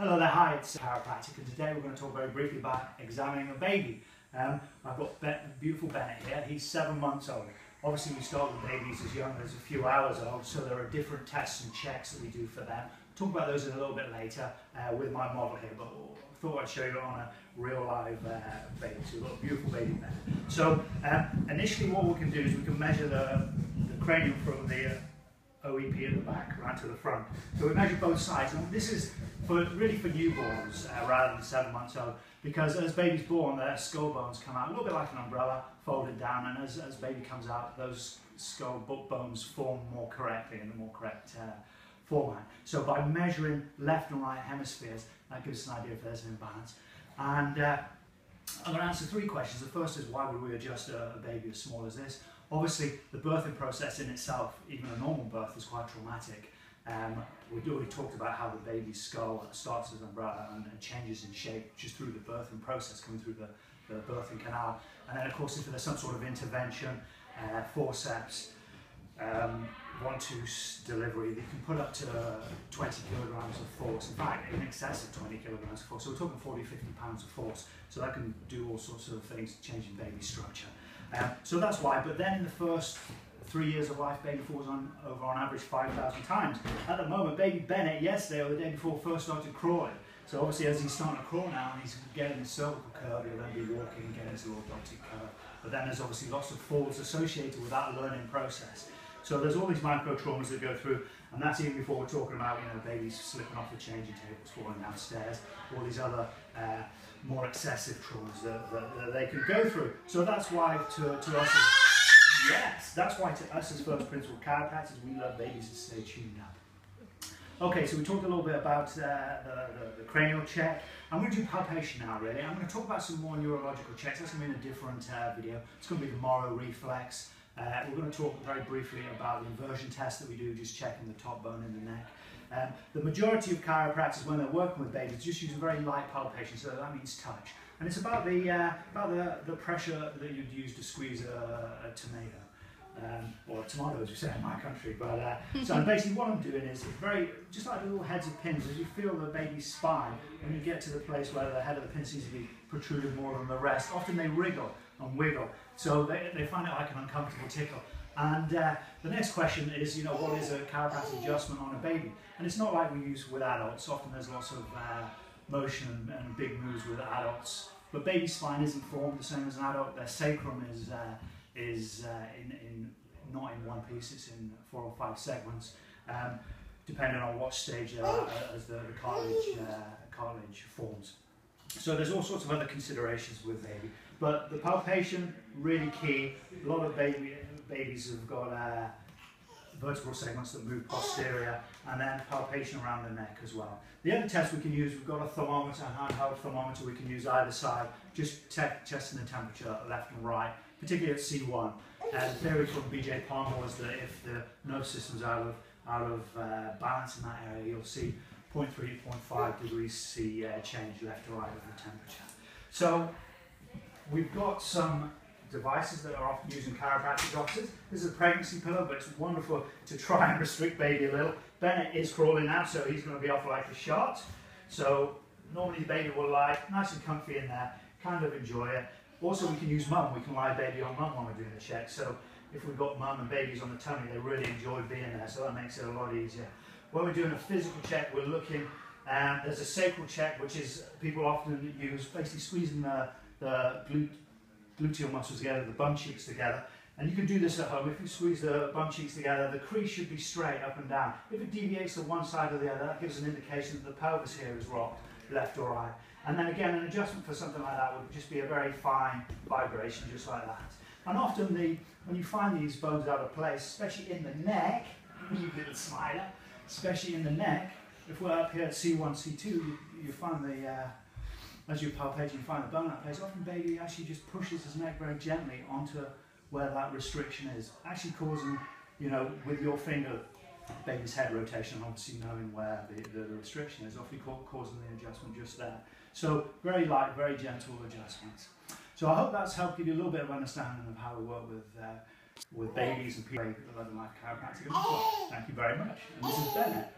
Hello there, hi, it's Chiropractic, and today we're going to talk very briefly about examining a baby. I've got beautiful Bennett here. He's 7 months old. Obviously we start with babies as young as a few hours old, so there are different tests and checks that we do for them. I'll talk about those in a little bit later with my model here, but I thought I'd show you on a real live baby. So we've got a beautiful baby Bennett. So initially what we can do is we can measure the cranium from the OEP at the back right to the front. So we measure both sides, and this is really for newborns rather than 7 months old, because as baby's born, their skull bones come out a little bit like an umbrella, folded down, and as baby comes out, those skull bones form more correctly in the more correct format. So by measuring left and right hemispheres, that gives us an idea if there's an imbalance. And I'm going to answer 3 questions. The first is, why would we adjust a baby as small as this? Obviously, the birthing process in itself, even a normal birth, is quite traumatic. We've already talked about how the baby's skull starts as an umbrella and changes in shape just through the birthing process, coming through the birthing canal. And then, of course, if there's some sort of intervention, forceps, one-tooth delivery, they can put up to 20 kilograms of force. In fact, in excess of 20 kilograms of force. So we're talking 40, 50 pounds of force. So that can do all sorts of things, changing baby structure. So that's why. But then in the first 3 years of life, baby falls over on average 5,000 times. At the moment, baby Bennett yesterday or the day before first started crawling. So obviously as he's starting to crawl now and he's getting his cervical curve, he'll then be walking and getting his orthodontic curve. But then there's obviously lots of falls associated with that learning process. So there's all these micro traumas that go through, and that's even before we're talking about, babies slipping off the changing tables, falling downstairs, all these other more excessive traumas that they can go through. So that's why to us, that's why to us as first principle chiropractors, we love babies to stay tuned up. Okay, so we talked a little bit about the cranial check. I'm going to do palpation now, really. I'm going to talk about some more neurological checks. That's going to be in a different video. It's going to be the Moro reflex. We're going to talk very briefly about the inversion test that we do, just checking the top bone in the neck. The majority of chiropractors, when they're working with babies, just use a very light palpation, so that means touch. And it's about the pressure that you'd use to squeeze a tomato. Or a tomato, as we say in my country. But so basically what I'm doing is very, just like the little heads of pins, as you feel the baby's spine, when you get to the place where the head of the pin seems to be protruded more than the rest, often they wriggle and wiggle. So they find it like an uncomfortable tickle. And the next question is, what is a chiropractic adjustment on a baby? And it's not like we use with adults. Often there's lots of motion and big moves with adults. But baby spine isn't formed the same as an adult. Their sacrum is not in one piece, it's in 4 or 5 segments, depending on what stage as the cartilage forms. So there's all sorts of other considerations with baby, but the palpation, really key. A lot of babies have got vertebral segments that move posterior, and then palpation around the neck as well. The other test we can use, we've got a thermometer, a handheld thermometer we can use either side, just testing the temperature left and right, particularly at C1. The theory from BJ Palmer was that if the nervous system's out of balance in that area, you'll see 0.3 to 0.5 degrees C change left to right of the temperature. So we've got some devices that are often used in chiropractic offices. This is a pregnancy pillow, but it's wonderful to try and restrict baby a little. Bennett is crawling now, so he's going to be off like a shot. So normally baby will lie nice and comfy in there, kind of enjoy it. Also, we can use mum. We can lie baby on mum when we're doing the check. So if we've got mum and babies on the tummy, they really enjoy being there. So that makes it a lot easier. When we're doing a physical check, we're looking, there's a sacral check, which is people often use, basically squeezing the gluteal muscles together, the bum cheeks together. And you can do this at home. If you squeeze the bum cheeks together, the crease should be straight up and down. If it deviates to one side or the other, that gives an indication that the pelvis here is rocked, left or right. And then again, an adjustment for something like that would just be a very fine vibration, just like that. And often when you find these bones out of place, especially in the neck, you little smiler, especially in the neck, if we're up here at C1, C2, you find as you're palpating, you find the bone out of place. Often baby actually just pushes his neck very gently onto where that restriction is, actually causing, with your finger, baby's head rotation, obviously knowing where the restriction is, often causing the adjustment just there. So very light, very gentle adjustments. So I hope that's helped give you a little bit of understanding of how we work with babies and people that love life chiropractic. Thank you very much. And this is Bennett.